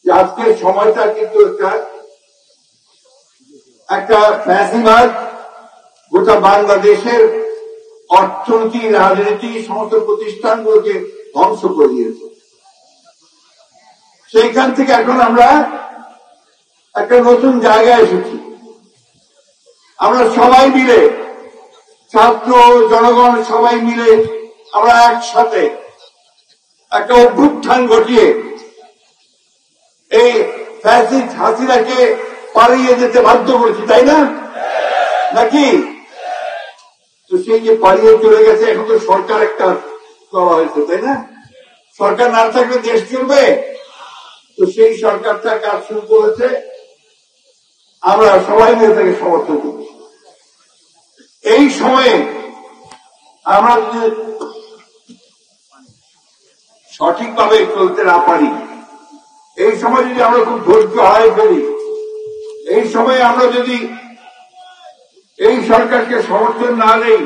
যে আজকের সময়টা কিন্তু একটা ফ্যাসিবাদ গোটা বাংলাদেশের অর্থনীতি, রাজনীতি, সমস্ত প্রতিষ্ঠানগুলোকে ধ্বংস করে দিয়েছে। সেইখান থেকে এখন আমরা একটা নতুন জায়গায় এসেছি। আমরা সবাই মিলে, ছাত্র জনগণ সবাই মিলে আমরা একসাথে একটা অভ্যুত্থান ঘটিয়ে এই ফ্যাসিস্ট হাসিনাকে পালিয়ে যেতে বাধ্য করেছি, তাই না? নাকি? তো সেই যে পালিয়ে চলে গেছে, এখন তো সরকার একটা করা হয়েছে, তাই না? সরকার না থাকলে দেশ চলবে। তো সেই সরকারটা কাজ শুরু করেছে, আমরা সবাই মিলে তাকে সমর্থন করি। এই সময়ে আমরা যদি সঠিকভাবে চলতে না পারি, এই সময় যদি আমরা খুব ধৈর্য হারিয়ে ফেলি, এই সময়ে আমরা যদি এই সরকারকে সমর্থন না দেই,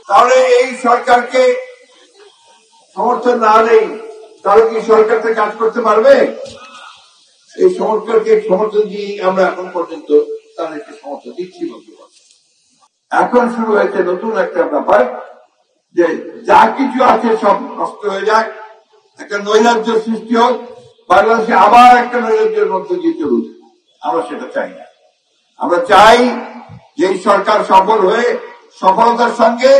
তাহলে এই সরকারকে সমর্থন না দেই, তাহলে কি সরকারটা কাজ করতে পারবে? এই সরকারকে সমর্থন দিয়ে আমরা এখন পর্যন্ত তাদেরকে সমর্থন দিচ্ছি বলতে পারি। এখন শুরু হয়েছে নতুন একটা ব্যাপার, যে যা কিছু আছে সব নষ্ট হয়ে যাক, একটা নৈরাজ্য সৃষ্টি হোক, বাংলাদেশে আবার একটা নৈরাজ্যের মধ্যে দিয়ে চলুক। আমরা সেটা চাই না। আমরা চাই যে এই সরকার সফল হয়ে সফলতার সঙ্গে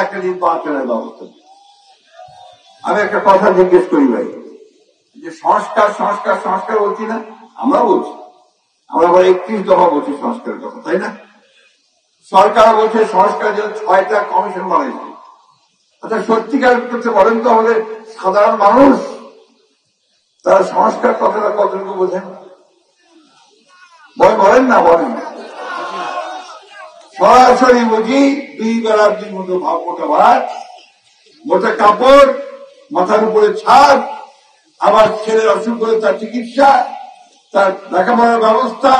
একটা নির্বাচনের ব্যবস্থা। আমি একটা কথা জিজ্ঞেস করি ভাই, যে সংস্কার সংস্কার সংস্কার বলছি না? আমরা বলছি, আমরা আবার 31 দফা বলছি সংস্কারের কথা, তাই না? সরকার বলছে সংস্কার জন্য 6টা কমিশন বানাইছে। আচ্ছা, সত্যিকার করতে বলেন তো আমাদের সাধারণ মানুষ তারা সংস্কার কথাটা কতটুকু বোঝেন? বলেন না, বলেন। সরাসরি বুঝি 2 বেলার 2 মতো মোটা ভাত, মোটা কাপড়, মাথার উপরে ছাদ, আবার ছেলের অসুখ করে তার চিকিৎসা, তার লেখাপড়ার ব্যবস্থা,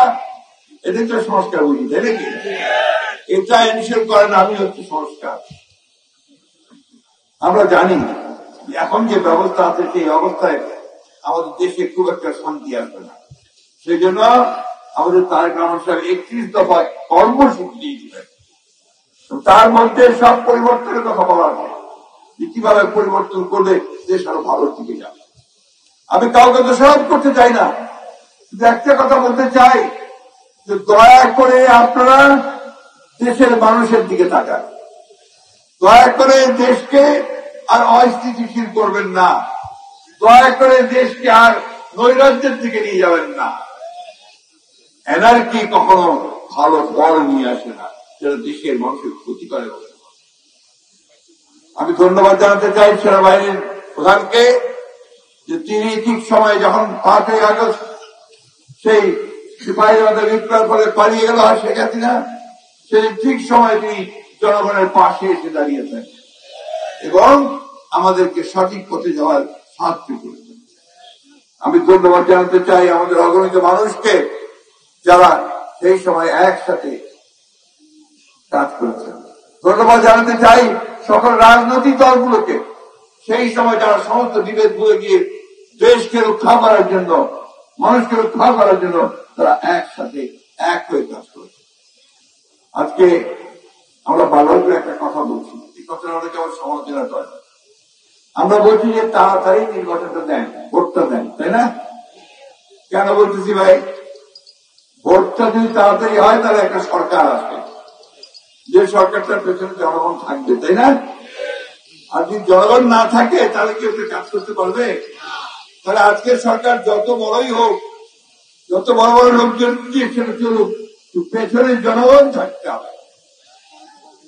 এটাই তো সংস্কার বুঝি, তাই নাকি? এটা এনশিওর করেন আমি হচ্ছে সংস্কার। আমরা জানি এখন যে ব্যবস্থা আছে সেই অবস্থায় আমাদের দেশে খুব একটা শান্তি আসবে না। সেই জন্য আমাদের তারেক রহমান সাহেব 31 দফায় কর্মসূচি দিয়েছিলেন। তার মধ্যে সব পরিবর্তনের কথা বলা আছে, কিভাবে পরিবর্তন করলে দেশ আরো ভালোর দিকে যাবে। আমি কাউকে দোষারোপ করতে চাই না, কিন্তু একটা কথা বলতে চাই, যে দয়া করে আপনারা দেশের মানুষের দিকে তাকান। দয়া করে দেশকে আর অস্থিতিশীল করবেন না। দয়া করে দেশকে আর নৈরাজ্যের দিকে নিয়ে যাবেন না। এনার্কি কখনো ভালো ফল নিয়ে আসে না, সেটা দেশের মানুষের ক্ষতি করে। আমি ধন্যবাদ জানাতে চাই সেনাবাহিনীর প্রধানকে, যে তিনি ঠিক সময়ে যখন 5ই আগস্ট সেই সিপাহীরা বিপ্লব করে পালিয়ে গেল আর শেখ হাসিনা, সেই ঠিক সময় তিনি জনগণের পাশে এসে দাঁড়িয়েছেন এবং আমাদেরকে সঠিক পথে যাওয়ার সাহায্য করেছেন। আমি ধন্যবাদ জানাতে চাই আমাদের অগণিত মানুষকে, যারা সেই সময় একসাথে কাজ করেছেন। ধন্যবাদ জানাতে চাই সকল রাজনৈতিক দলগুলোকে, সেই সময় যারা সমস্ত বিভেদ ভুলে গিয়ে দেশকে রক্ষা করার জন্য, মানুষকে রক্ষা করার জন্য তারা একসাথে এক হয়ে কাজ করেছে। আজকে আমরা ভালোভাবে একটা কথা বলছি, এই কথাটা অনেকে আবার সমালোচনা করে। আমরা বলছি যে তাড়াতাড়ি নির্বাচনটা দেন, ভোটটা দেন, তাই না? কেন বলতেছি ভাই? ভোটটা যদি তাড়াতাড়ি হয় তাহলে একটা সরকার আসবে, যে সরকারটার পেছনে জনগণ থাকবে, তাই না? আর যদি জনগণ না থাকে তাহলে কি ওটা কাজ করতে পারবে? তাহলে আজকের সরকার যত বড়ই হোক, যত বড় বড় লোকজন দিয়ে সেটা চলুক, পেছনে জনগণ থাকতে হবে।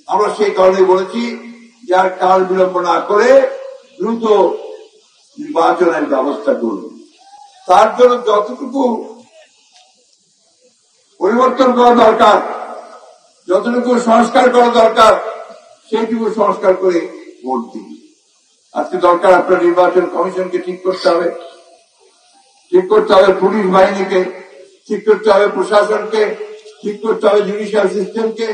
আমরা সেই কারণে বলেছি যে আর কাল বিলম্ব না করে দ্রুত নির্বাচনের ব্যবস্থা করুন। তার জন্য যতটুকু পরিবর্তন করা দরকার, যতটুকু সংস্কার করা দরকার, সেইটুকু সংস্কার করে ভোট দিন। আজকে দরকার আপনার নির্বাচন কমিশনকে ঠিক করতে হবে, ঠিক করতে হবে পুলিশ বাহিনীকে, ঠিক করতে হবে প্রশাসনকে, ঠিক করতে হবে জুডিশিয়াল সিস্টেমকে।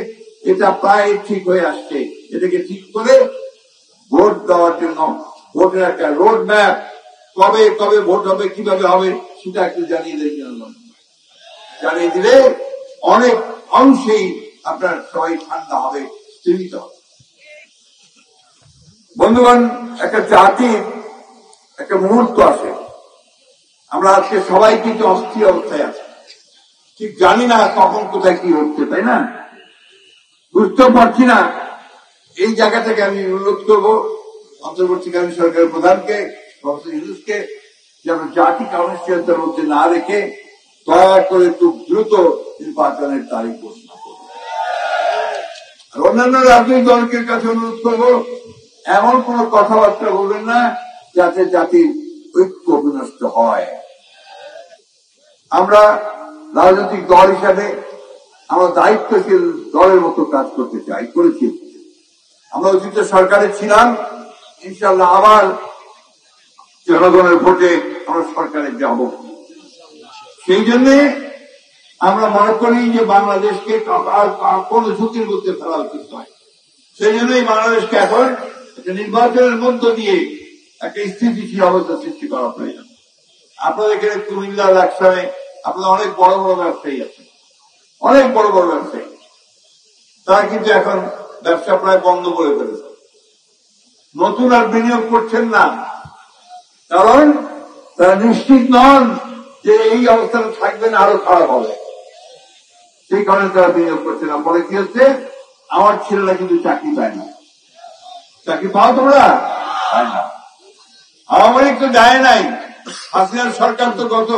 এটা প্রায় ঠিক হয়ে আসছে। এটাকে ঠিক করে ভোট দেওয়ার জন্য ভোটের একটা রোড ম্যাপ কবে কবে ভোট হবে, কিভাবে হবে সেটা একটু জানিয়ে দেন। জানিয়ে দিলে অনেক অংশেই আপনার সবাই ঠান্ডা হবে, স্থিমিত হবে। বন্ধুগণ, একটা জাতির একটা মুহূর্ত আসে, আমরা আজকে সবাই কিন্তু অস্থির অবস্থায় আছি, ঠিক জানি না কখন কোথায় কি হচ্ছে, তাই না? বুঝতেও পারছি না। এই জায়গা থেকে আমি অনুরোধ করব অন্তর্বর্তীকালীন সরকারের প্রধানকে, প্রফেসর ইউনূসকে, যে আমরা জাতিকে অনিশ্চয়তার মধ্যে না রেখে দয়া করে খুব দ্রুত নির্বাচনের তারিখ ঘোষণা করব। আর অন্যান্য রাজনৈতিক দলের কাছে অনুরোধ করব, এমন কোন কথাবার্তা বলবেন না যাতে জাতির ঐক্য বিনষ্ট হয়। আমরা রাজনৈতিক দল হিসাবে আমরা দায়িত্বশীল দলের মতো কাজ করতে চাই, করেছি। আমরা অতীত সরকারে ছিলাম, ইনশাআল্লাহ আবার জনগণের ভোটে আমরা সরকারে যাব। সেই জন্যে আমরা মনে করি যে বাংলাদেশকে কোন ঝুঁকির মধ্যে ফেলা উচিত নয়। সেই জন্যই বাংলাদেশকে এখন একটা নির্বাচনের মধ্য দিয়ে একটা স্থিতিশীল অবস্থা সৃষ্টি করা প্রয়োজন। আপনাদের এখানে কুমিল্লা, লাকসামে আপনাদের অনেক বড় বড় ব্যবসায়ী আছে, অনেক বড় বড় ব্যবসায়ী, তারা কিন্তু এখন ব্যবসা প্রায় বন্ধ করে ফেলেছে। নতুন আর বিনিয়োগ করছেন না, কারণ তারা নিশ্চিত নন যে এই অবস্থাটা থাকবে না, আরো খারাপ হবে। সেই কারণে তারা বিনিয়োগ করছে না। পরে কি হচ্ছে, আমার ছেলেরা কিন্তু চাকরি পায় না। চাকরি পাও তোমরা? পায় না। আওয়ামী লীগ তো দেয় নাই, হাসিনার সরকার তো গত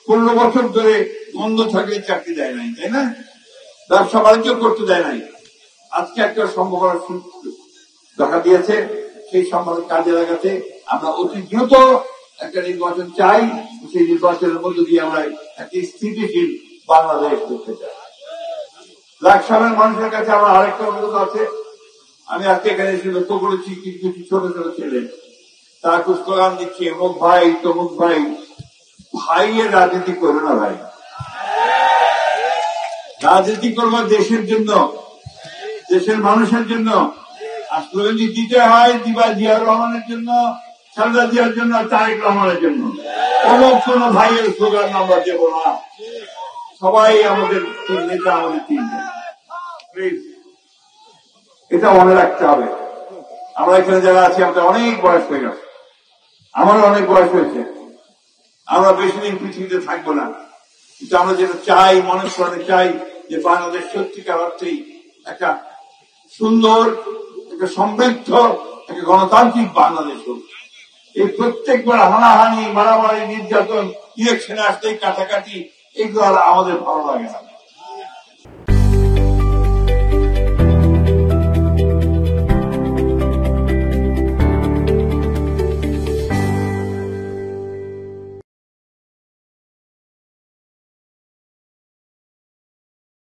15 বছর ধরে বন্ধ থাকলে চাকরি দেয় নাই, তাই না? ব্যবসা বাণিজ্য করতে দেয় নাই। আজকে একটা সম্ভাবনা দেখা দিয়েছে, সেই সম্ভাবনা কাজে লাগাতে আমরা অতি দ্রুত একটা নির্বাচন চাই। সেই নির্বাচনের মধ্য দিয়ে আমরা একটি স্থিতিশীল বাংলাদেশ করতে চাই। লাকসামের মানুষের কাছে আমার আরেকটা অনুরোধ আছে। আমি আজকে এখানে এসে লক্ষ্য করেছি কিছু ছোট ছোট ছেলে তারা খুব স্লোগান দিচ্ছে, অমুক ভাই তমুক ভাই। ভাইয়ের রাজনীতি করবে না ভাই, রাজনীতি করবো দেশের জন্য, দেশের মানুষের জন্য। আর স্লোগান দিতে হয় দিবা জিয়াউর রহমানের জন্য, খালেদা জিয়ার জন্য, তারেক রহমানের জন্য। কোন ভাইয়ের স্লোগান আমরা দেবো না। সবাই আমাদের তিন নেতা, আমাদের তিনজন। প্লিজ এটা মনে রাখতে হবে। আমরা এখানে যারা আছি আমাদের অনেক বয়স হয়ে গেছে, আমারও অনেক বয়স হয়েছে। আমরা বেশি দিন পৃথিবীতে থাকবো না, কিন্তু আমরা যেটা চাই, মনে প্রাণে চাই যে বাংলাদেশ সত্যিকার অর্থেই একটা সুন্দর, একটা সমৃদ্ধ, একটা গণতান্ত্রিক বাংলাদেশ হোক। এই প্রত্যেকবার হানাহানি, মারামারি, নির্যাতন, ইলেকশনে আসতেই কাটাকাটি, এগুলো আমাদের ভালো লাগে না।